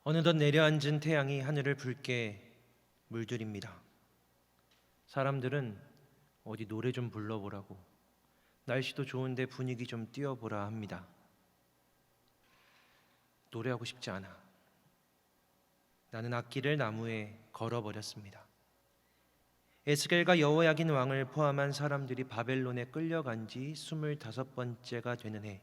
어느덧 내려앉은 태양이 하늘을 붉게 물들입니다. 사람들은 어디 노래 좀 불러보라고, 날씨도 좋은데 분위기 좀 띄워보라 합니다. 노래하고 싶지 않아. 나는 악기를 나무에 걸어버렸습니다. 에스겔과 여호야긴 왕을 포함한 사람들이 바벨론에 끌려간 지 25번째가 되는 해,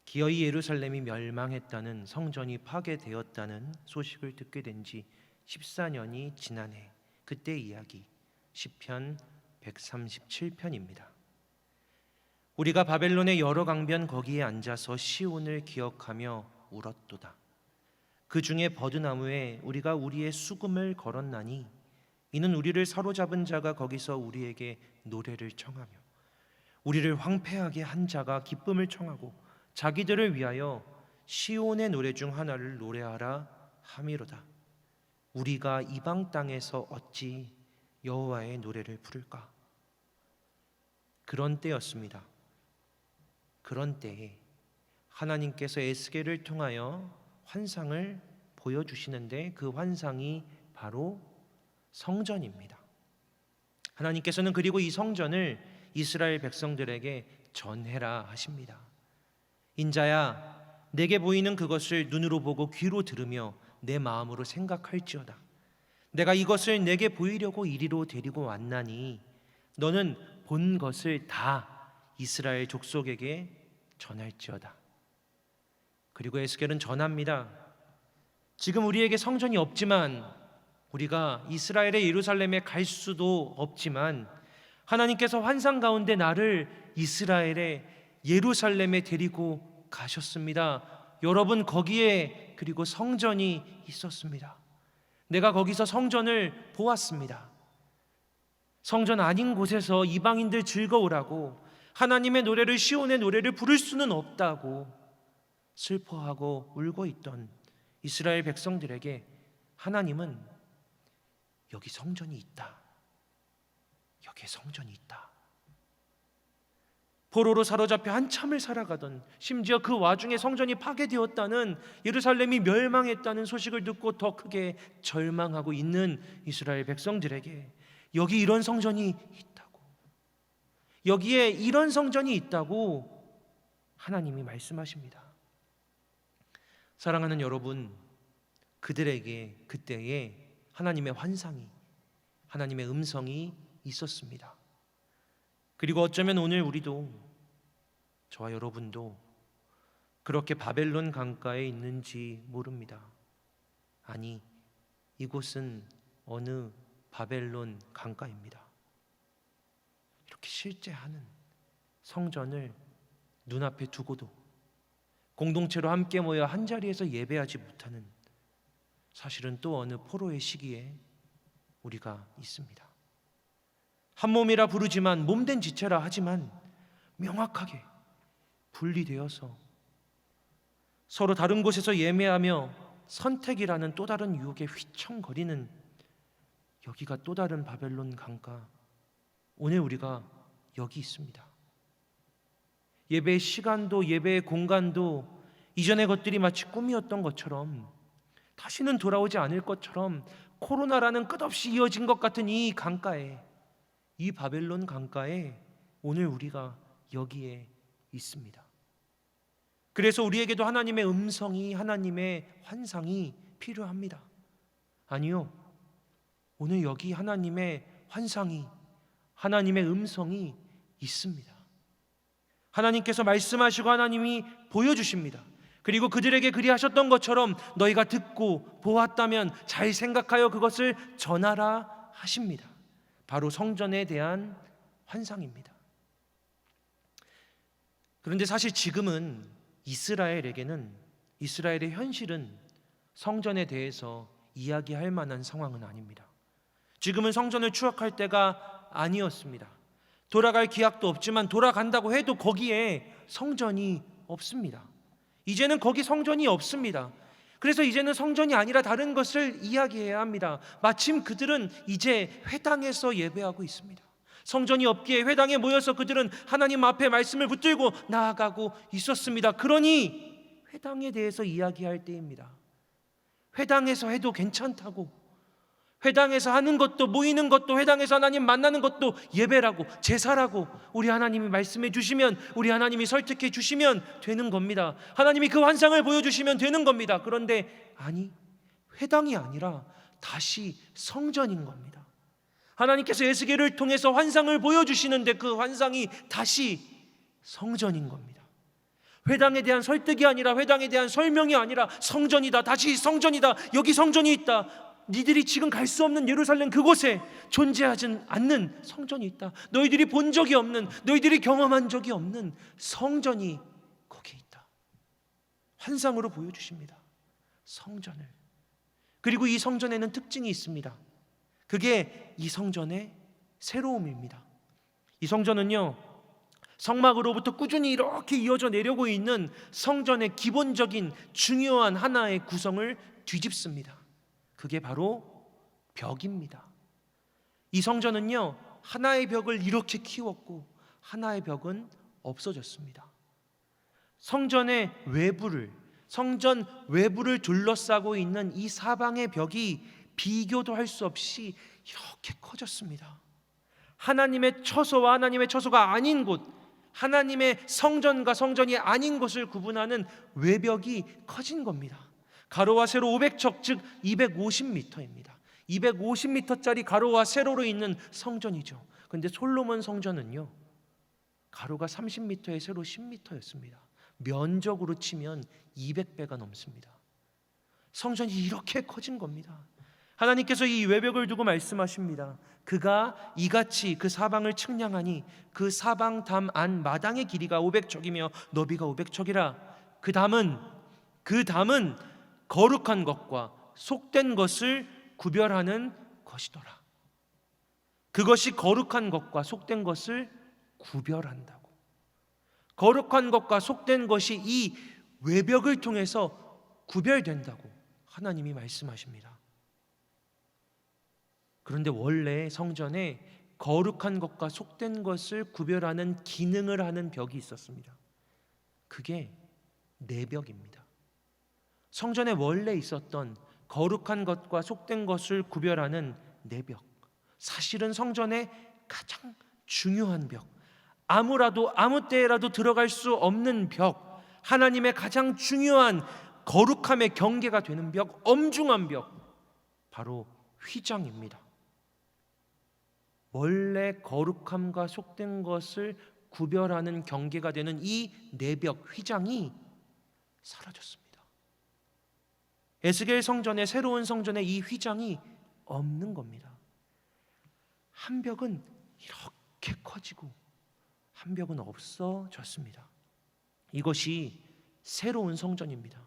기어이 예루살렘이 멸망했다는, 성전이 파괴되었다는 소식을 듣게 된 지 14년이 지난 해, 그때 이야기 시편 137편입니다. 우리가 바벨론의 여러 강변 거기에 앉아서 시온을 기억하며 울었도다. 그 중에 버드나무에 우리가 우리의 수금을 걸었나니 이는 우리를 사로잡은 자가 거기서 우리에게 노래를 청하며 우리를 황폐하게 한 자가 기쁨을 청하고 자기들을 위하여 시온의 노래 중 하나를 노래하라 함이로다. 우리가 이방 땅에서 어찌 여호와의 노래를 부를까? 그런 때였습니다. 그런 때에 하나님께서 에스겔을 통하여 환상을 보여주시는데, 그 환상이 바로 성전입니다. 하나님께서는 그리고 이 성전을 이스라엘 백성들에게 전해라 하십니다. 인자야, 내게 보이는 그것을 눈으로 보고 귀로 들으며 내 마음으로 생각할지어다. 내가 이것을 내게 보이려고 이리로 데리고 왔나니 너는 본 것을 다 이스라엘 족속에게 전할지어다. 그리고 에스겔은 전합니다. 지금 우리에게 성전이 없지만, 우리가 이스라엘의 예루살렘에 갈 수도 없지만, 하나님께서 환상 가운데 나를 이스라엘의 예루살렘에 데리고 가셨습니다. 여러분, 거기에 그리고 성전이 있었습니다. 내가 거기서 성전을 보았습니다. 성전 아닌 곳에서 이방인들 즐거우라고, 하나님의 노래를, 시온의 노래를 부를 수는 없다고 슬퍼하고 울고 있던 이스라엘 백성들에게 하나님은 여기 성전이 있다, 여기에 성전이 있다. 포로로 사로잡혀 한참을 살아가던, 심지어 그 와중에 성전이 파괴되었다는, 예루살렘이 멸망했다는 소식을 듣고 더 크게 절망하고 있는 이스라엘 백성들에게 여기 이런 성전이 있다고, 여기에 이런 성전이 있다고 하나님이 말씀하십니다. 사랑하는 여러분, 그들에게 그때에 하나님의 환상이, 하나님의 음성이 있었습니다. 그리고 어쩌면 오늘 우리도, 저와 여러분도 그렇게 바벨론 강가에 있는지 모릅니다. 아니, 이곳은 어느 바벨론 강가입니다. 이렇게 실제하는 성전을 눈앞에 두고도 공동체로 함께 모여 한자리에서 예배하지 못하는, 사실은 또 어느 포로의 시기에 우리가 있습니다. 한 몸이라 부르지만, 몸된 지체라 하지만 명확하게 분리되어서 서로 다른 곳에서 예매하며 선택이라는 또 다른 유혹에 휘청거리는, 여기가 또 다른 바벨론 강가. 오늘 우리가 여기 있습니다. 예배의 시간도 예배의 공간도 이전의 것들이 마치 꿈이었던 것처럼, 다시는 돌아오지 않을 것처럼, 코로나라는 끝없이 이어진 것 같은 이 강가에, 이 바벨론 강가에 오늘 우리가 여기에 있습니다. 그래서 우리에게도 하나님의 음성이, 하나님의 환상이 필요합니다. 아니요, 오늘 여기 하나님의 환상이, 하나님의 음성이 있습니다. 하나님께서 말씀하시고 하나님이 보여주십니다. 그리고 그들에게 그리하셨던 것처럼 너희가 듣고 보았다면 잘 생각하여 그것을 전하라 하십니다. 바로 성전에 대한 환상입니다. 그런데 사실 지금은 이스라엘에게는, 이스라엘의 현실은 성전에 대해서 이야기할 만한 상황은 아닙니다. 지금은 성전을 추억할 때가 아니었습니다. 돌아갈 기약도 없지만, 돌아간다고 해도 거기에 성전이 없습니다. 이제는 거기 성전이 없습니다. 그래서 이제는 성전이 아니라 다른 것을 이야기해야 합니다. 마침 그들은 이제 회당에서 예배하고 있습니다. 성전이 없기에 회당에 모여서 그들은 하나님 앞에 말씀을 붙들고 나아가고 있었습니다. 그러니 회당에 대해서 이야기할 때입니다. 회당에서 해도 괜찮다고, 회당에서 하는 것도, 모이는 것도, 회당에서 하나님 만나는 것도 예배라고, 제사라고 우리 하나님이 말씀해 주시면, 우리 하나님이 설득해 주시면 되는 겁니다. 하나님이 그 환상을 보여주시면 되는 겁니다. 그런데 아니, 회당이 아니라 다시 성전인 겁니다. 하나님께서 에스겔을 통해서 환상을 보여주시는데 그 환상이 다시 성전인 겁니다. 회당에 대한 설득이 아니라, 회당에 대한 설명이 아니라, 성전이다, 다시 성전이다, 여기 성전이 있다, 니들이 지금 갈 수 없는 예루살렘 그곳에 존재하지 않는 성전이 있다, 너희들이 본 적이 없는, 너희들이 경험한 적이 없는 성전이 거기에 있다. 환상으로 보여주십니다, 성전을. 그리고 이 성전에는 특징이 있습니다. 그게 이 성전의 새로움입니다. 이 성전은요, 성막으로부터 꾸준히 이렇게 이어져 내려오고 있는 성전의 기본적인 중요한 하나의 구성을 뒤집습니다. 그게 바로 벽입니다. 이 성전은요, 하나의 벽을 이렇게 키웠고 하나의 벽은 없어졌습니다. 성전 외부를 둘러싸고 있는 이 사방의 벽이 비교도 할 수 없이 이렇게 커졌습니다. 하나님의 처소와 하나님의 처소가 아닌 곳, 하나님의 성전과 성전이 아닌 곳을 구분하는 외벽이 커진 겁니다. 가로와 세로 500척, 즉 250m입니다. 250m짜리 가로와 세로로 있는 성전이죠. 그런데 솔로몬 성전은요, 가로가 30m에 세로 10m였습니다. 면적으로 치면 200배가 넘습니다. 성전이 이렇게 커진 겁니다. 하나님께서 이 외벽을 두고 말씀하십니다. 그가 이같이 그 사방을 측량하니 그 사방 담 안 마당의 길이가 500척이며 너비가 500척이라. 그 담은 거룩한 것과 속된 것을 구별하는 것이더라. 그것이 거룩한 것과 속된 것을 구별한다고. 거룩한 것과 속된 것이 이 외벽을 통해서 구별된다고 하나님이 말씀하십니다. 그런데 원래 성전에 거룩한 것과 속된 것을 구별하는 기능을 하는 벽이 있었습니다. 그게 내벽입니다. 성전에 원래 있었던 거룩한 것과 속된 것을 구별하는 내벽, 사실은 성전의 가장 중요한 벽, 아무 때라도 들어갈 수 없는 벽, 하나님의 가장 중요한 거룩함의 경계가 되는 벽, 엄중한 벽, 바로 휘장입니다. 원래 거룩함과 속된 것을 구별하는 경계가 되는 이 내벽, 휘장이 사라졌습니다. 에스겔 성전의, 새로운 성전의 이 휘장이 없는 겁니다. 한 벽은 이렇게 커지고 한 벽은 없어졌습니다. 이것이 새로운 성전입니다.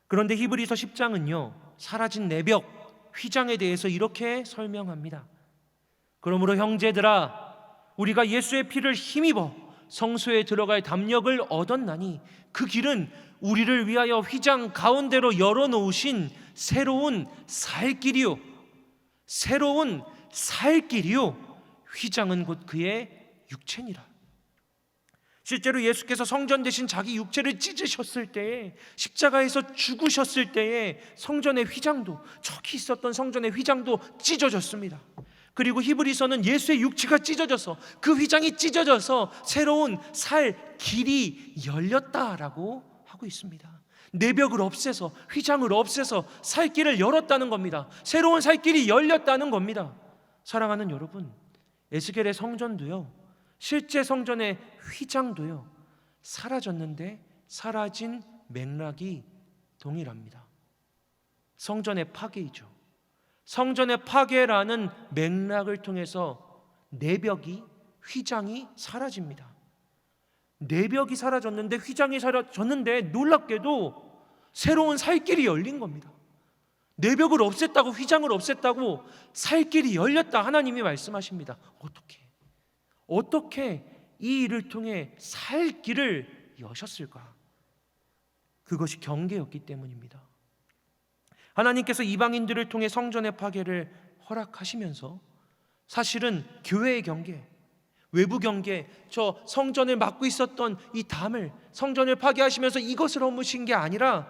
그런데 히브리서 10장은요, 사라진 내벽, 휘장에 대해서 이렇게 설명합니다. 그러므로 형제들아, 우리가 예수의 피를 힘입어 성소에 들어갈 담력을 얻었나니 그 길은 우리를 위하여 휘장 가운데로 열어놓으신 새로운 살 길이요, 새로운 살 길이요, 휘장은 곧 그의 육체니라. 실제로 예수께서 성전 대신 자기 육체를 찢으셨을 때에, 십자가에서 죽으셨을 때에 성전의 휘장도, 저기 있었던 성전의 휘장도 찢어졌습니다. 그리고 히브리서는 예수의 육체가 찢어져서, 그 휘장이 찢어져서 새로운 살 길이 열렸다라고 하고 있습니다. 내벽을 없애서, 휘장을 없애서 살 길을 열었다는 겁니다. 새로운 살 길이 열렸다는 겁니다. 사랑하는 여러분, 에스겔의 성전도요, 실제 성전의 휘장도요, 사라졌는데 사라진 맥락이 동일합니다. 성전의 파괴이죠. 성전의 파괴라는 맥락을 통해서 내벽이, 휘장이 사라집니다. 내벽이 사라졌는데, 휘장이 사라졌는데, 놀랍게도 새로운 살 길이 열린 겁니다. 내벽을 없앴다고, 휘장을 없앴다고 살 길이 열렸다, 하나님이 말씀하십니다. 어떻게 이 일을 통해 살 길을 여셨을까? 그것이 경계였기 때문입니다. 하나님께서 이방인들을 통해 성전의 파괴를 허락하시면서 사실은 교회의 경계, 외부 경계, 저 성전을 막고 있었던 이 담을, 성전을 파괴하시면서 이것을 허무신 게 아니라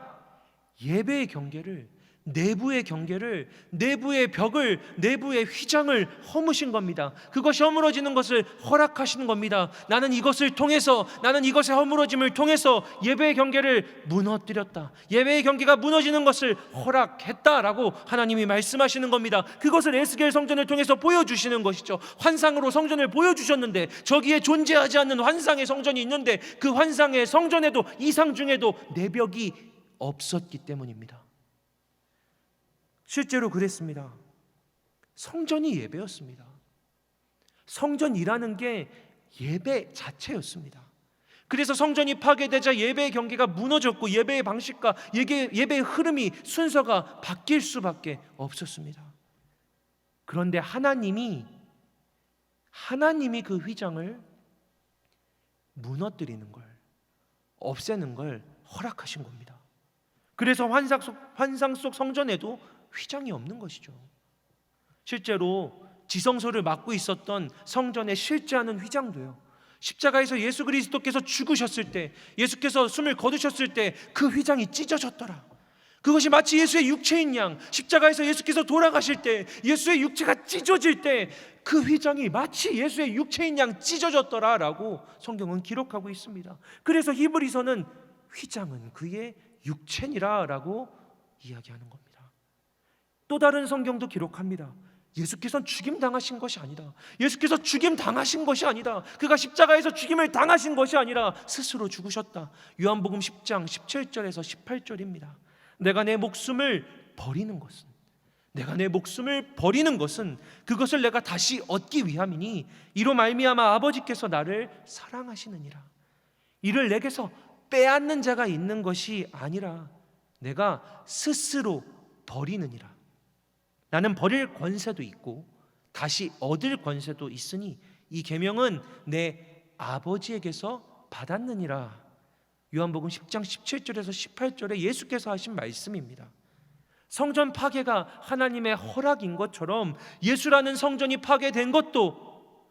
예배의 경계를, 내부의 경계를, 내부의 벽을, 내부의 휘장을 허무신 겁니다. 그것이 허물어지는 것을 허락하시는 겁니다. 나는 이것을 통해서, 나는 이것의 허물어짐을 통해서 예배의 경계를 무너뜨렸다, 예배의 경계가 무너지는 것을 허락했다라고 하나님이 말씀하시는 겁니다. 그것을 에스겔 성전을 통해서 보여주시는 것이죠. 환상으로 성전을 보여주셨는데, 저기에 존재하지 않는 환상의 성전이 있는데, 그 환상의 성전에도, 이상 중에도 내벽이 없었기 때문입니다. 실제로 그랬습니다. 성전이 예배였습니다. 성전이라는 게 예배 자체였습니다. 그래서 성전이 파괴되자 예배의 경계가 무너졌고, 예배의 방식과 예배의 흐름이, 순서가 바뀔 수밖에 없었습니다. 그런데 하나님이 그 휘장을 무너뜨리는 걸, 없애는 걸 허락하신 겁니다. 그래서 환상 속 성전에도 휘장이 없는 것이죠. 실제로 지성소를 맡고 있었던 성전에 실제하는 휘장도요, 십자가에서 예수 그리스도께서 죽으셨을 때, 예수께서 숨을 거두셨을 때 그 휘장이 찢어졌더라. 그것이 마치 예수의 육체인 양, 십자가에서 예수께서 돌아가실 때, 예수의 육체가 찢어질 때 그 휘장이 마치 예수의 육체인 양 찢어졌더라라고 성경은 기록하고 있습니다. 그래서 히브리서는 휘장은 그의 육체니라라고 이야기하는 겁니다. 또 다른 성경도 기록합니다. 예수께서는 죽임 당하신 것이 아니다. 예수께서 죽임 당하신 것이 아니다. 그가 십자가에서 죽임을 당하신 것이 아니라 스스로 죽으셨다. 요한복음 10장 17절에서 18절입니다. 내가 내 목숨을 버리는 것은 그것을 내가 다시 얻기 위함이니, 이로 말미암아 아버지께서 나를 사랑하시느니라. 이를 내게서 빼앗는 자가 있는 것이 아니라 내가 스스로 버리느니라. 나는 버릴 권세도 있고 다시 얻을 권세도 있으니 이 계명은 내 아버지에게서 받았느니라. 요한복음 10장 17절에서 18절에 예수께서 하신 말씀입니다. 성전 파괴가 하나님의 허락인 것처럼, 예수라는 성전이 파괴된 것도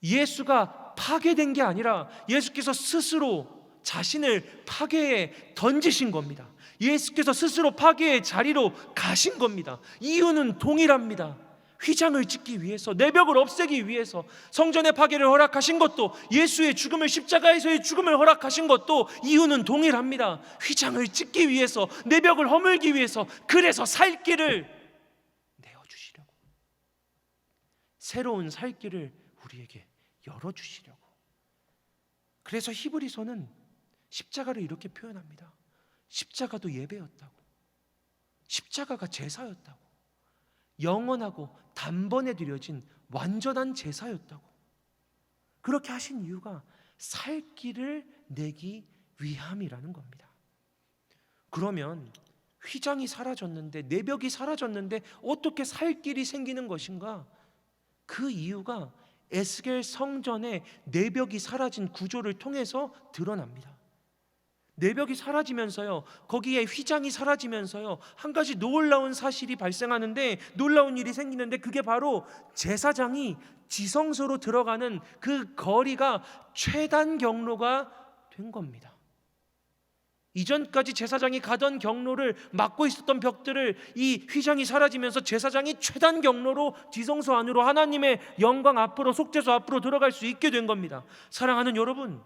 예수가 파괴된 게 아니라 예수께서 스스로 자신을 파괴에 던지신 겁니다. 예수께서 스스로 파괴의 자리로 가신 겁니다. 이유는 동일합니다. 휘장을 찢기 위해서, 내벽을 없애기 위해서. 성전의 파괴를 허락하신 것도, 예수의 죽음을, 십자가에서의 죽음을 허락하신 것도 이유는 동일합니다. 휘장을 찢기 위해서, 내벽을 허물기 위해서. 그래서 살 길을 내어주시려고, 새로운 살 길을 우리에게 열어주시려고. 그래서 히브리서는 십자가를 이렇게 표현합니다. 십자가도 예배였다고, 십자가가 제사였다고, 영원하고 단번에 드려진 완전한 제사였다고. 그렇게 하신 이유가 살 길을 내기 위함이라는 겁니다. 그러면 휘장이 사라졌는데, 내벽이 사라졌는데 어떻게 살 길이 생기는 것인가? 그 이유가 에스겔 성전의 내벽이 사라진 구조를 통해서 드러납니다. 내벽이 사라지면서요, 거기에 휘장이 사라지면서요, 한 가지 놀라운 사실이 발생하는데, 놀라운 일이 생기는데, 그게 바로 제사장이 지성소로 들어가는 그 거리가 최단 경로가 된 겁니다. 이전까지 제사장이 가던 경로를 막고 있었던 벽들을 이 휘장이 사라지면서 제사장이 최단 경로로 지성소 안으로, 하나님의 영광 앞으로, 속죄소 앞으로 들어갈 수 있게 된 겁니다. 사랑하는 여러분,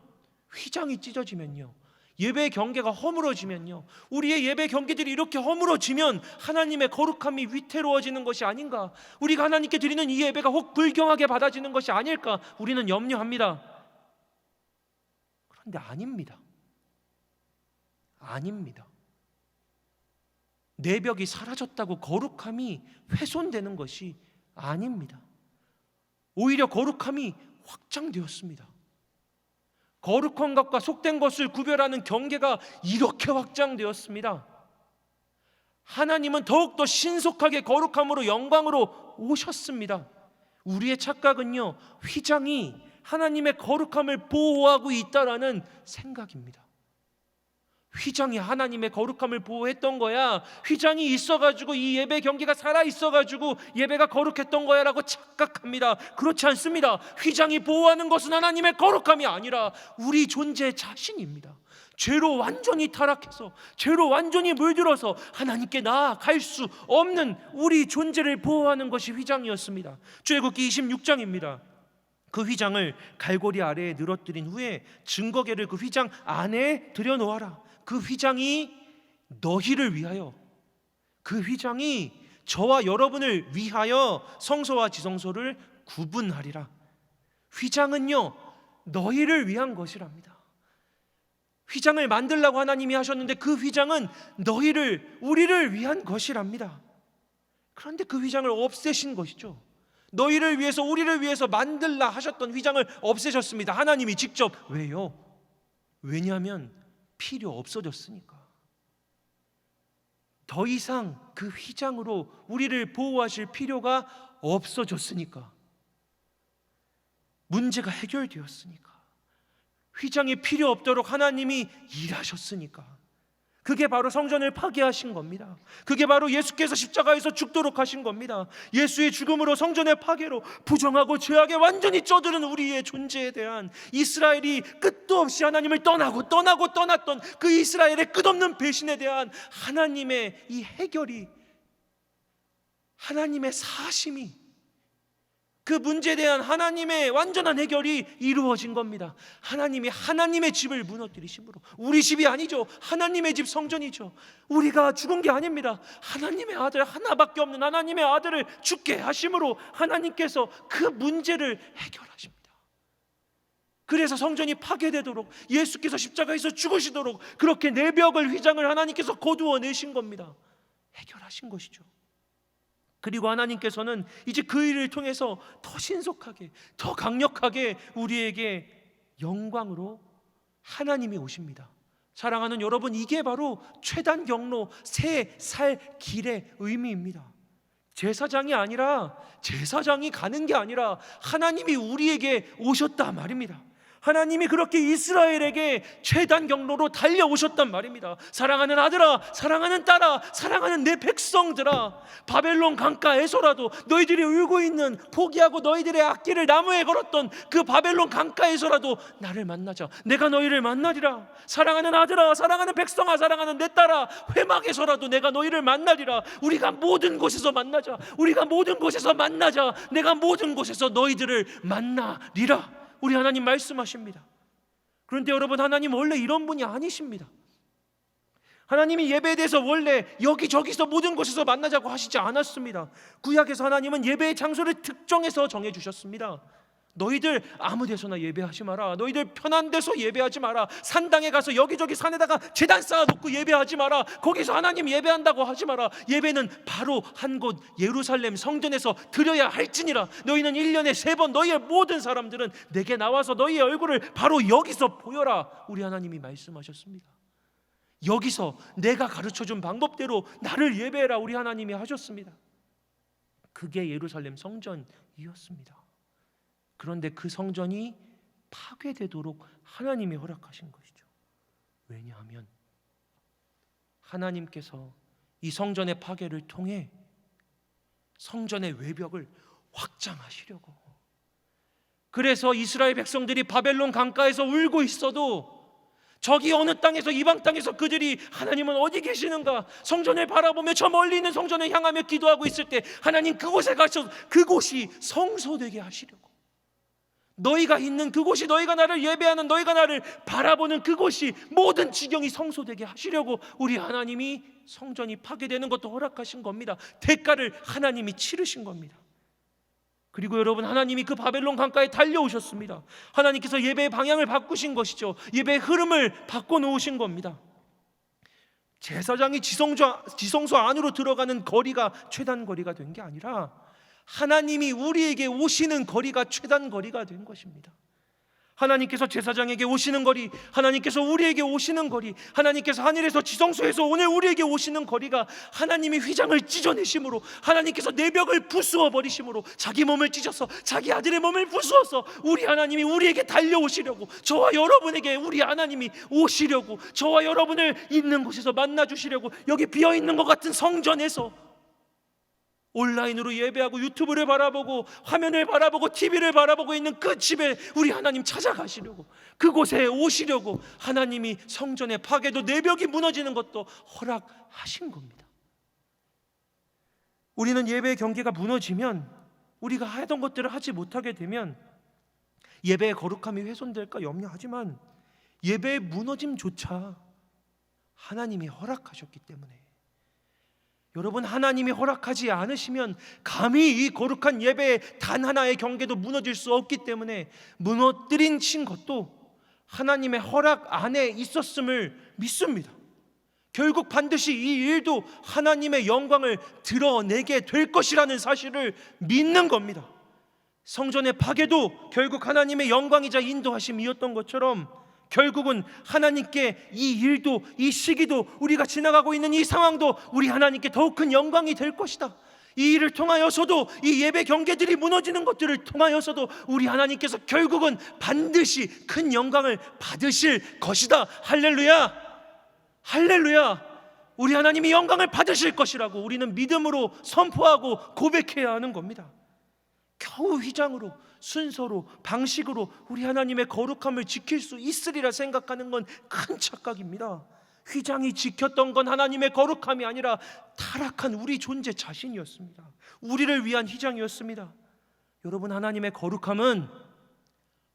휘장이 찢어지면요, 예배의 경계가 허물어지면요, 우리의 예배 경계들이 이렇게 허물어지면 하나님의 거룩함이 위태로워지는 것이 아닌가, 우리가 하나님께 드리는 이 예배가 혹 불경하게 받아지는 것이 아닐까, 우리는 염려합니다. 그런데 아닙니다. 내벽이 사라졌다고 거룩함이 훼손되는 것이 아닙니다. 오히려 거룩함이 확장되었습니다. 거룩한 것과 속된 것을 구별하는 경계가 이렇게 확장되었습니다. 하나님은 더욱더 신속하게 거룩함으로, 영광으로 오셨습니다. 우리의 착각은요, 휘장이 하나님의 거룩함을 보호하고 있다라는 생각입니다. 휘장이 하나님의 거룩함을 보호했던 거야, 휘장이 있어가지고 이 예배 경기가 살아있어가지고 예배가 거룩했던 거야 라고 착각합니다. 그렇지 않습니다. 휘장이 보호하는 것은 하나님의 거룩함이 아니라 우리 존재 자신입니다. 죄로 완전히 타락해서, 죄로 완전히 물들어서 하나님께 나아갈 수 없는 우리 존재를 보호하는 것이 휘장이었습니다. 출애굽기 26장입니다. 그 휘장을 갈고리 아래에 늘어뜨린 후에 증거궤를 그 휘장 안에 들여놓아라. 그 휘장이 너희를 위하여, 그 휘장이 저와 여러분을 위하여 성소와 지성소를 구분하리라. 휘장은요, 너희를 위한 것이랍니다. 휘장을 만들라고 하나님이 하셨는데 그 휘장은 우리를 위한 것이랍니다. 그런데 그 휘장을 없애신 것이죠. 너희를 위해서, 우리를 위해서 만들라 하셨던 휘장을 없애셨습니다. 하나님이 직접. 왜요? 왜냐하면 필요 없어졌으니까. 더 이상 그 휘장으로 우리를 보호하실 필요가 없어졌으니까. 문제가 해결되었으니까. 휘장이 필요 없도록 하나님이 일하셨으니까. 그게 바로 성전을 파괴하신 겁니다. 그게 바로 예수께서 십자가에서 죽도록 하신 겁니다. 예수의 죽음으로, 성전의 파괴로 부정하고 죄악에 완전히 쩌드는 우리의 존재에 대한, 이스라엘이 끝도 없이 하나님을 떠났던 그 이스라엘의 끝없는 배신에 대한 하나님의 이 해결이, 하나님의 사심이, 그 문제에 대한 하나님의 완전한 해결이 이루어진 겁니다. 하나님이 하나님의 집을 무너뜨리심으로, 우리 집이 아니죠, 하나님의 집 성전이죠. 우리가 죽은 게 아닙니다. 하나님의 아들, 하나밖에 없는 하나님의 아들을 죽게 하심으로 하나님께서 그 문제를 해결하십니다. 그래서 성전이 파괴되도록, 예수께서 십자가에서 죽으시도록 그렇게 내벽을, 휘장을 하나님께서 거두어 내신 겁니다. 해결하신 것이죠. 그리고 하나님께서는 이제 그 일을 통해서 더 신속하게, 더 강력하게 우리에게 영광으로 하나님이 오십니다. 사랑하는 여러분, 이게 바로 최단 경로, 새 살 길의 의미입니다. 제사장이 가는 게 아니라 하나님이 우리에게 오셨다 말입니다. 하나님이 그렇게 이스라엘에게 최단 경로로 달려오셨단 말입니다. 사랑하는 아들아, 사랑하는 딸아, 사랑하는 내 백성들아, 바벨론 강가에서라도 너희들이 울고 있는, 포기하고 너희들의 악기를 나무에 걸었던 그 바벨론 강가에서라도 나를 만나자. 내가 너희를 만나리라. 사랑하는 아들아, 사랑하는 백성아, 사랑하는 내 딸아, 회막에서라도 내가 너희를 만나리라. 우리가 모든 곳에서 만나자. 우리가 모든 곳에서 만나자. 내가 모든 곳에서 너희들을 만나리라. 우리 하나님 말씀하십니다. 그런데 여러분, 하나님 원래 이런 분이 아니십니다. 하나님이 예배에 대해서 원래 여기저기서 모든 곳에서 만나자고 하시지 않았습니다. 구약에서 하나님은 예배의 장소를 특정해서 정해주셨습니다. 너희들 아무 데서나 예배하지 마라. 너희들 편한 데서 예배하지 마라. 산당에 가서 여기저기 산에다가 제단 쌓아놓고 예배하지 마라. 거기서 하나님 예배한다고 하지 마라. 예배는 바로 한 곳 예루살렘 성전에서 드려야 할지니라. 너희는 1년에 3번 너희의 모든 사람들은 내게 나와서 너희의 얼굴을 바로 여기서 보여라. 우리 하나님이 말씀하셨습니다. 여기서 내가 가르쳐준 방법대로 나를 예배해라. 우리 하나님이 하셨습니다. 그게 예루살렘 성전이었습니다. 그런데 그 성전이 파괴되도록 하나님이 허락하신 것이죠. 왜냐하면 하나님께서 이 성전의 파괴를 통해 성전의 외벽을 확장하시려고, 그래서 이스라엘 백성들이 바벨론 강가에서 울고 있어도 저기 어느 땅에서, 이방 땅에서 그들이 하나님은 어디 계시는가 성전을 바라보며 저 멀리 있는 성전을 향하며 기도하고 있을 때 하나님 그곳에 가셔서 그곳이 성소되게 하시려고, 너희가 있는 그곳이, 너희가 나를 예배하는, 너희가 나를 바라보는 그곳이 모든 지경이 성소되게 하시려고 우리 하나님이 성전이 파괴되는 것도 허락하신 겁니다. 대가를 하나님이 치르신 겁니다. 그리고 여러분, 하나님이 그 바벨론 강가에 달려오셨습니다. 하나님께서 예배의 방향을 바꾸신 것이죠. 예배의 흐름을 바꿔놓으신 겁니다. 제사장이 지성소 안으로 들어가는 거리가 최단 거리가 된 게 아니라 하나님이 우리에게 오시는 거리가 최단 거리가 된 것입니다. 하나님께서 제사장에게 오시는 거리, 하나님께서 우리에게 오시는 거리, 하나님께서 하늘에서 지성소에서 오늘 우리에게 오시는 거리가 하나님이 휘장을 찢어내심으로, 하나님께서 내 벽을 부수어 버리심으로, 자기 몸을 찢어서 자기 아들의 몸을 부수어서 우리 하나님이 우리에게 달려오시려고, 저와 여러분에게 우리 하나님이 오시려고, 저와 여러분을 있는 곳에서 만나주시려고 여기 비어있는 것 같은 성전에서 온라인으로 예배하고 유튜브를 바라보고 화면을 바라보고 TV를 바라보고 있는 그 집에 우리 하나님 찾아가시려고, 그곳에 오시려고 하나님이 성전의 파괴도 내벽이 무너지는 것도 허락하신 겁니다. 우리는 예배의 경계가 무너지면, 우리가 하던 것들을 하지 못하게 되면 예배의 거룩함이 훼손될까 염려하지만 예배의 무너짐조차 하나님이 허락하셨기 때문에, 여러분, 하나님이 허락하지 않으시면 감히 이 거룩한 예배의 단 하나의 경계도 무너질 수 없기 때문에 무너뜨린 것도 하나님의 허락 안에 있었음을 믿습니다. 결국 반드시 이 일도 하나님의 영광을 드러내게 될 것이라는 사실을 믿는 겁니다. 성전의 파괴도 결국 하나님의 영광이자 인도하심이었던 것처럼 결국은 하나님께 이 일도, 이 시기도, 우리가 지나가고 있는 이 상황도 우리 하나님께 더욱 큰 영광이 될 것이다. 이 일을 통하여서도, 이 예배 경계들이 무너지는 것들을 통하여서도 우리 하나님께서 결국은 반드시 큰 영광을 받으실 것이다. 할렐루야! 할렐루야! 우리 하나님이 영광을 받으실 것이라고 우리는 믿음으로 선포하고 고백해야 하는 겁니다. 겨우 휘장으로, 순서로, 방식으로 우리 하나님의 거룩함을 지킬 수 있으리라 생각하는 건 큰 착각입니다. 휘장이 지켰던 건 하나님의 거룩함이 아니라 타락한 우리 존재 자신이었습니다. 우리를 위한 휘장이었습니다. 여러분, 하나님의 거룩함은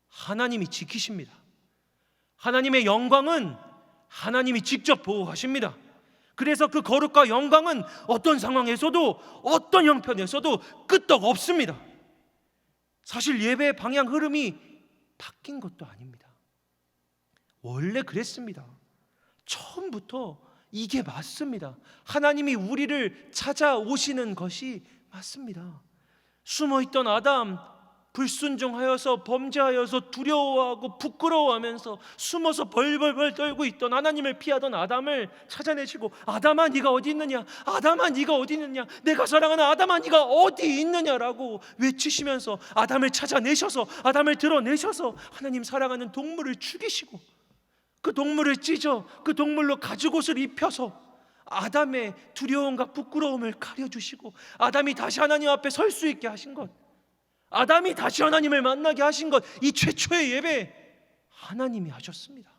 하나님이 지키십니다. 하나님의 영광은 하나님이 직접 보호하십니다. 그래서 그 거룩과 영광은 어떤 상황에서도, 어떤 형편에서도 끄떡 없습니다. 사실 예배의 방향 흐름이 바뀐 것도 아닙니다. 원래 그랬습니다. 처음부터 이게 맞습니다. 하나님이 우리를 찾아오시는 것이 맞습니다. 숨어있던 아담, 불순종하여서 범죄하여서 두려워하고 부끄러워하면서 숨어서 벌벌벌 떨고 있던, 하나님을 피하던 아담을 찾아내시고, 아담아 네가 어디 있느냐, 아담아 네가 어디 있느냐, 내가 사랑하는 아담아 네가 어디 있느냐라고 외치시면서 아담을 찾아내셔서, 아담을 드러내셔서 하나님 사랑하는 동물을 죽이시고, 그 동물을 찢어 그 동물로 가죽옷을 입혀서 아담의 두려움과 부끄러움을 가려주시고, 아담이 다시 하나님 앞에 설 수 있게 하신 것, 아담이 다시 하나님을 만나게 하신 것, 이 최초의 예배 하나님이 하셨습니다.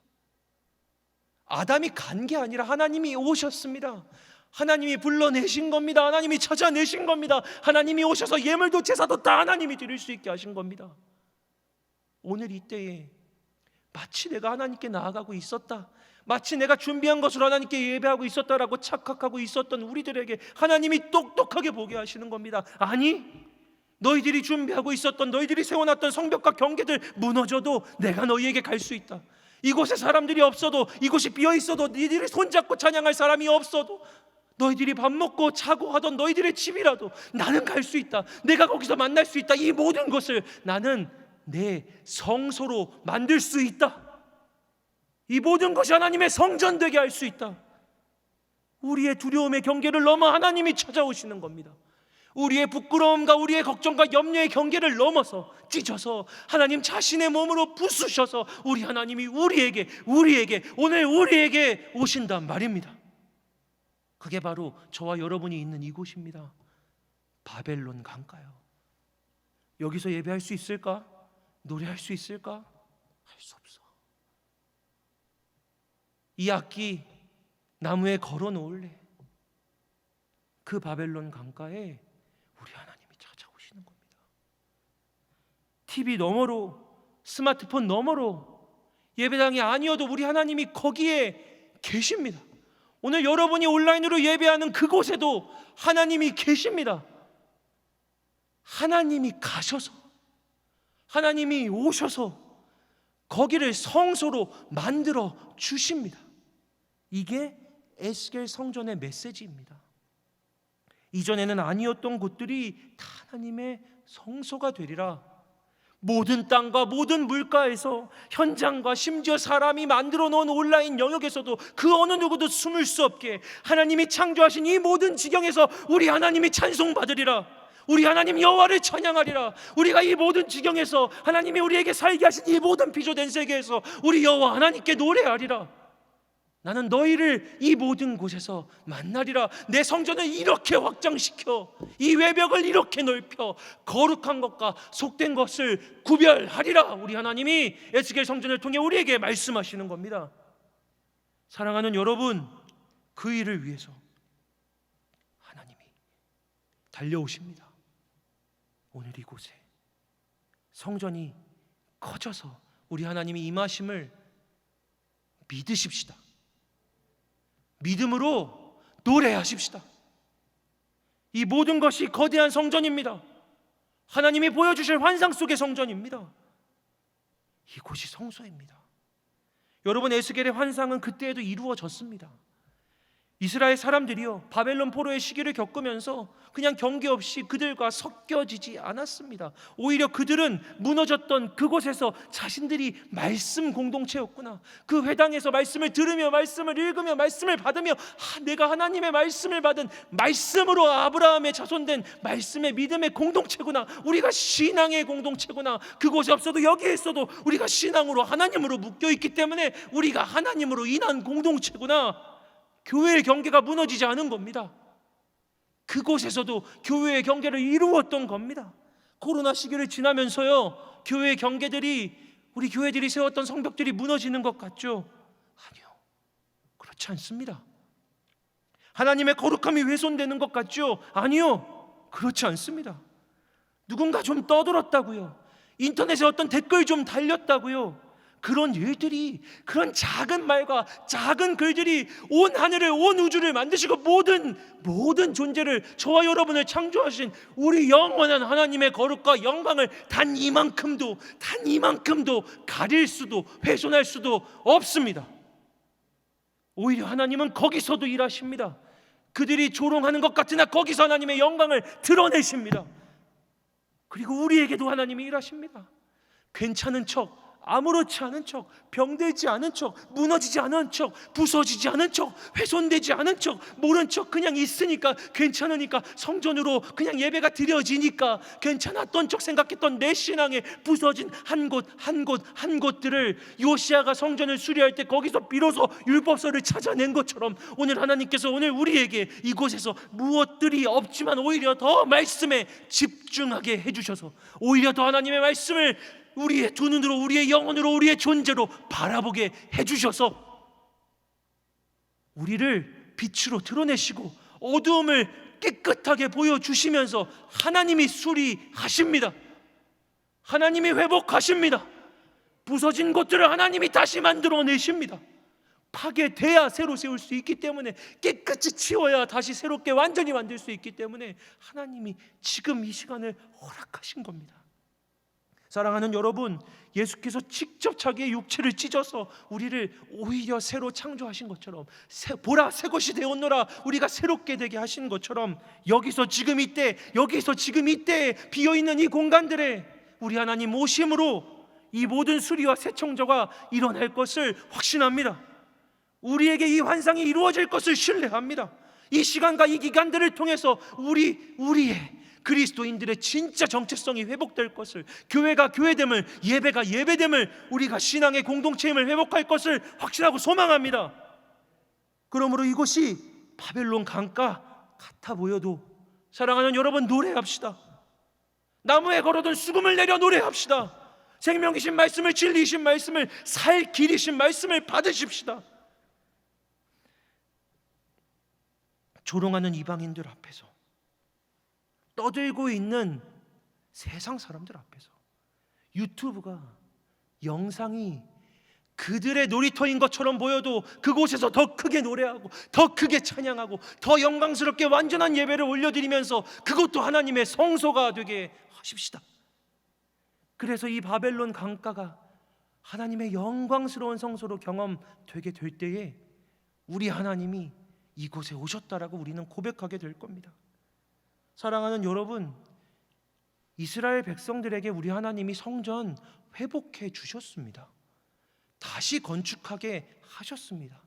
아담이 간 게 아니라 하나님이 오셨습니다. 하나님이 불러내신 겁니다. 하나님이 찾아내신 겁니다. 하나님이 오셔서 예물도 제사도 다 하나님이 드릴 수 있게 하신 겁니다. 오늘 이때에 마치 내가 하나님께 나아가고 있었다, 마치 내가 준비한 것으로 하나님께 예배하고 있었다라고 착각하고 있었던 우리들에게 하나님이 똑똑하게 보게 하시는 겁니다. 아니, 너희들이 준비하고 있었던, 너희들이 세워놨던 성벽과 경계들 무너져도 내가 너희에게 갈 수 있다. 이곳에 사람들이 없어도, 이곳이 비어있어도, 너희들이 손잡고 찬양할 사람이 없어도, 너희들이 밥 먹고 자고 하던 너희들의 집이라도 나는 갈 수 있다. 내가 거기서 만날 수 있다. 이 모든 것을 나는 내 성소로 만들 수 있다. 이 모든 것이 하나님의 성전 되게 할 수 있다. 우리의 두려움의 경계를 넘어 하나님이 찾아오시는 겁니다. 우리의 부끄러움과 우리의 걱정과 염려의 경계를 넘어서 찢어서 하나님 자신의 몸으로 부수셔서 우리 하나님이 우리에게 오늘 우리에게 오신단 말입니다. 그게 바로 저와 여러분이 있는 이곳입니다. 바벨론 강가요. 여기서 예배할 수 있을까? 노래할 수 있을까? 할 수 없어. 이 악기 나무에 걸어 놓을래. 그 바벨론 강가에 우리 하나님이 찾아오시는 겁니다. TV 너머로, 스마트폰 너머로, 예배당이 아니어도 우리 하나님이 거기에 계십니다. 오늘 여러분이 온라인으로 예배하는 그곳에도 하나님이 계십니다. 하나님이 가셔서, 하나님이 오셔서 거기를 성소로 만들어 주십니다. 이게 에스겔 성전의 메시지입니다. 이전에는 아니었던 곳들이 다 하나님의 성소가 되리라. 모든 땅과 모든 물가에서, 현장과 심지어 사람이 만들어 놓은 온라인 영역에서도 그 어느 누구도 숨을 수 없게 하나님이 창조하신 이 모든 지경에서 우리 하나님이 찬송받으리라. 우리 하나님 여호와를 찬양하리라. 우리가 이 모든 지경에서 하나님이 우리에게 살게 하신 이 모든 피조된 세계에서 우리 여호와 하나님께 노래하리라. 나는 너희를 이 모든 곳에서 만나리라. 내 성전을 이렇게 확장시켜, 이 외벽을 이렇게 넓혀 거룩한 것과 속된 것을 구별하리라. 우리 하나님이 에스겔 성전을 통해 우리에게 말씀하시는 겁니다. 사랑하는 여러분, 그 일을 위해서 하나님이 달려오십니다. 오늘 이곳에 성전이 커져서 우리 하나님이 임하심을 믿으십시다. 믿음으로 노래하십시다. 이 모든 것이 거대한 성전입니다. 하나님이 보여주실 환상 속의 성전입니다. 이곳이 성소입니다. 여러분, 에스겔의 환상은 그때에도 이루어졌습니다. 이스라엘 사람들이요, 바벨론 포로의 시기를 겪으면서 그냥 경계 없이 그들과 섞여지지 않았습니다. 오히려 그들은 무너졌던 그곳에서 자신들이 말씀 공동체였구나, 그 회당에서 말씀을 들으며 말씀을 읽으며 말씀을 받으며 내가 하나님의 말씀을 받은 말씀으로 아브라함의 자손된 말씀의 믿음의 공동체구나, 우리가 신앙의 공동체구나, 그곳에 없어도 여기에 있어도 우리가 신앙으로 하나님으로 묶여있기 때문에 우리가 하나님으로 인한 공동체구나. 교회의 경계가 무너지지 않은 겁니다. 그곳에서도 교회의 경계를 이루었던 겁니다. 코로나 시기를 지나면서요, 교회의 경계들이, 우리 교회들이 세웠던 성벽들이 무너지는 것 같죠? 아니요, 그렇지 않습니다. 하나님의 거룩함이 훼손되는 것 같죠? 아니요, 그렇지 않습니다. 누군가 좀 떠들었다고요, 인터넷에 어떤 댓글 좀 달렸다고요, 그런 일들이, 그런 작은 말과 작은 글들이 온 하늘을, 온 우주를 만드시고 모든 존재를, 저와 여러분을 창조하신 우리 영원한 하나님의 거룩과 영광을 단 이만큼도 가릴 수도 훼손할 수도 없습니다. 오히려 하나님은 거기서도 일하십니다. 그들이 조롱하는 것 같으나 거기서 하나님의 영광을 드러내십니다. 그리고 우리에게도 하나님이 일하십니다. 괜찮은 척, 아무렇지 않은 척, 병들지 않은 척, 무너지지 않은 척, 부서지지 않은 척, 훼손되지 않은 척, 모른 척 그냥 있으니까, 괜찮으니까, 성전으로 그냥 예배가 드려지니까 괜찮았던 척 생각했던 내 신앙의 부서진 한 곳들을 요시아가 성전을 수리할 때 거기서 비로소 율법서를 찾아낸 것처럼 오늘 하나님께서 오늘 우리에게 이곳에서 무엇들이 없지만 오히려 더 말씀에 집중하게 해주셔서, 오히려 더 하나님의 말씀을 우리의 두 눈으로, 우리의 영혼으로, 우리의 존재로 바라보게 해주셔서 우리를 빛으로 드러내시고 어두움을 깨끗하게 보여주시면서 하나님이 수리하십니다. 하나님이 회복하십니다. 부서진 것들을 하나님이 다시 만들어내십니다. 파괴돼야 새로 세울 수 있기 때문에, 깨끗이 치워야 다시 새롭게 완전히 만들 수 있기 때문에 하나님이 지금 이 시간을 허락하신 겁니다. 사랑하는 여러분, 예수께서 직접 자기의 육체를 찢어서 우리를 오히려 새로 창조하신 것처럼, 보라 새 것이 되었노라, 우리가 새롭게 되게 하신 것처럼, 여기서 지금 이때 비어있는 이 공간들에 우리 하나님 오심으로 이 모든 수리와 새 청조가 일어날 것을 확신합니다. 우리에게 이 환상이 이루어질 것을 신뢰합니다. 이 시간과 이 기간들을 통해서 우리의 그리스도인들의 진짜 정체성이 회복될 것을, 교회가 교회됨을, 예배가 예배됨을, 우리가 신앙의 공동체임을 회복할 것을 확신하고 소망합니다. 그러므로 이곳이 바벨론 강가 같아 보여도 사랑하는 여러분, 노래합시다. 나무에 걸어둔 수금을 내려 노래합시다. 생명이신 말씀을, 진리이신 말씀을, 살 길이신 말씀을 받으십시다. 조롱하는 이방인들 앞에서, 떠들고 있는 세상 사람들 앞에서 유튜브가, 영상이 그들의 놀이터인 것처럼 보여도 그곳에서 더 크게 노래하고 더 크게 찬양하고 더 영광스럽게 완전한 예배를 올려드리면서 그것도 하나님의 성소가 되게 하십시다. 그래서 이 바벨론 강가가 하나님의 영광스러운 성소로 경험되게 될 때에 우리 하나님이 이곳에 오셨다라고 우리는 고백하게 될 겁니다. 사랑하는 여러분, 이스라엘 백성들에게 우리 하나님이 성전 회복해 주셨습니다. 다시 건축하게 하셨습니다.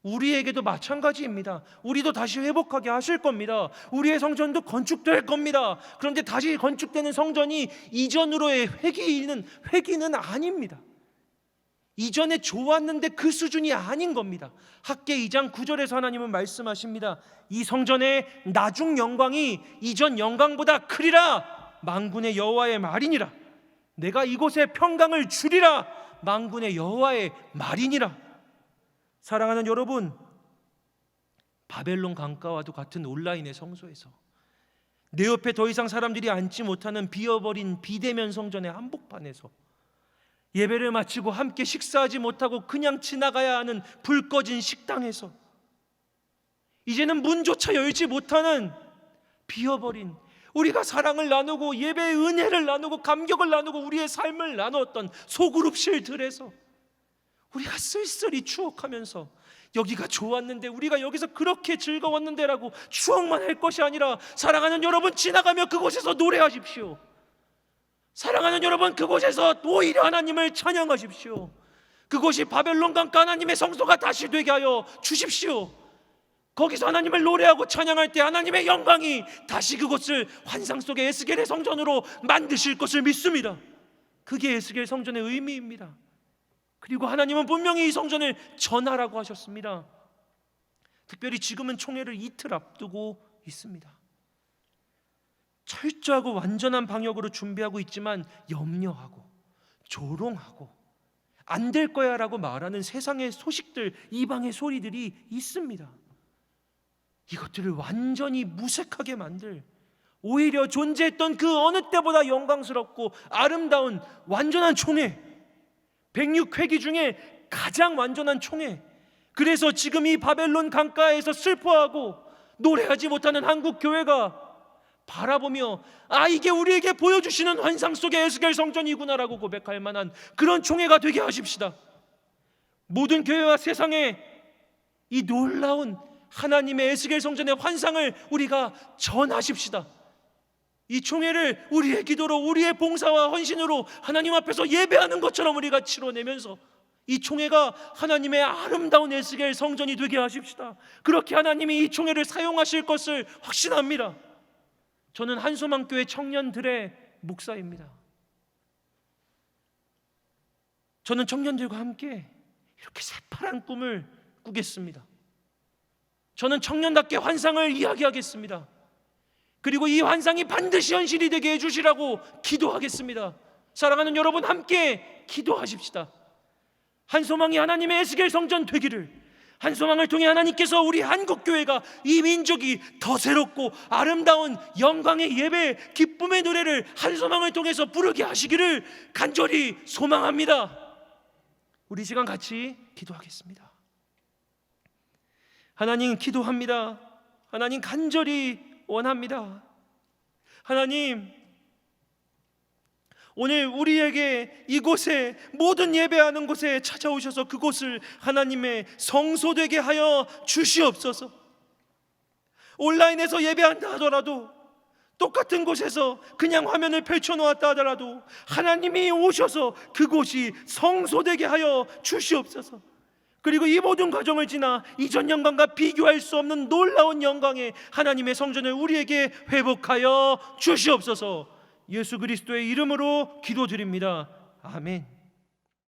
우리에게도 마찬가지입니다. 우리도 다시 회복하게 하실 겁니다. 우리의 성전도 건축될 겁니다. 그런데 다시 건축되는 성전이 이전으로의 회귀는 아닙니다. 이전에 좋았는데 그 수준이 아닌 겁니다. 학개 2장 9절에서 하나님은 말씀하십니다. 이 성전의 나중 영광이 이전 영광보다 크리라. 만군의 여호와의 말이니라. 내가 이곳에 평강을 주리라. 만군의 여호와의 말이니라. 사랑하는 여러분, 바벨론 강가와도 같은 온라인의 성소에서 내 옆에 더 이상 사람들이 앉지 못하는 비어버린 비대면 성전의 한복판에서 예배를 마치고 함께 식사하지 못하고 그냥 지나가야 하는 불 꺼진 식당에서 이제는 문조차 열지 못하는 비어버린, 우리가 사랑을 나누고 예배의 은혜를 나누고 감격을 나누고 우리의 삶을 나누었던 소그룹실들에서 우리가 쓸쓸히 추억하면서 여기가 좋았는데, 우리가 여기서 그렇게 즐거웠는데 라고 추억만 할 것이 아니라, 사랑하는 여러분, 지나가며 그곳에서 노래하십시오. 사랑하는 여러분, 그곳에서 오히려 하나님을 찬양하십시오. 그곳이 바벨론 강가 하나님의 성소가 다시 되게 하여 주십시오. 거기서 하나님을 노래하고 찬양할 때 하나님의 영광이 다시 그곳을 환상 속의 에스겔의 성전으로 만드실 것을 믿습니다. 그게 에스겔 성전의 의미입니다. 그리고 하나님은 분명히 이 성전을 전하라고 하셨습니다. 특별히 지금은 총회를 이틀 앞두고 있습니다. 철저하고 완전한 방역으로 준비하고 있지만 염려하고 조롱하고 안 될 거야 라고 말하는 세상의 소식들, 이방의 소리들이 있습니다. 이것들을 완전히 무색하게 만들, 오히려 존재했던 그 어느 때보다 영광스럽고 아름다운 완전한 총회, 106회기 중에 가장 완전한 총회, 그래서 지금 이 바벨론 강가에서 슬퍼하고 노래하지 못하는 한국 교회가 바라보며 이게 우리에게 보여주시는 환상 속의 에스겔 성전이구나라고 고백할 만한 그런 총회가 되게 하십시다. 모든 교회와 세상에 이 놀라운 하나님의 에스겔 성전의 환상을 우리가 전하십시다. 이 총회를 우리의 기도로, 우리의 봉사와 헌신으로 하나님 앞에서 예배하는 것처럼 우리가 치러내면서 이 총회가 하나님의 아름다운 에스겔 성전이 되게 하십시다. 그렇게 하나님이 이 총회를 사용하실 것을 확신합니다. 저는 한소망교회 청년들의 목사입니다. 저는 청년들과 함께 이렇게 새파란 꿈을 꾸겠습니다. 저는 청년답게 환상을 이야기하겠습니다. 그리고 이 환상이 반드시 현실이 되게 해주시라고 기도하겠습니다. 사랑하는 여러분, 함께 기도하십시다. 한소망이 하나님의 에스겔 성전 되기를, 한소망을 통해 하나님께서 우리 한국교회가, 이 민족이 더 새롭고 아름다운 영광의 예배, 기쁨의 노래를 한소망을 통해서 부르게 하시기를 간절히 소망합니다. 우리 시간 같이 기도하겠습니다. 하나님, 기도합니다. 하나님, 간절히 원합니다. 하나님, 오늘 우리에게 이곳에, 모든 예배하는 곳에 찾아오셔서 그곳을 하나님의 성소되게 하여 주시옵소서. 온라인에서 예배한다 하더라도, 똑같은 곳에서 그냥 화면을 펼쳐놓았다 하더라도 하나님이 오셔서 그곳이 성소되게 하여 주시옵소서. 그리고 이 모든 과정을 지나 이전 영광과 비교할 수 없는 놀라운 영광의 하나님의 성전을 우리에게 회복하여 주시옵소서. 예수 그리스도의 이름으로 기도드립니다. 아멘.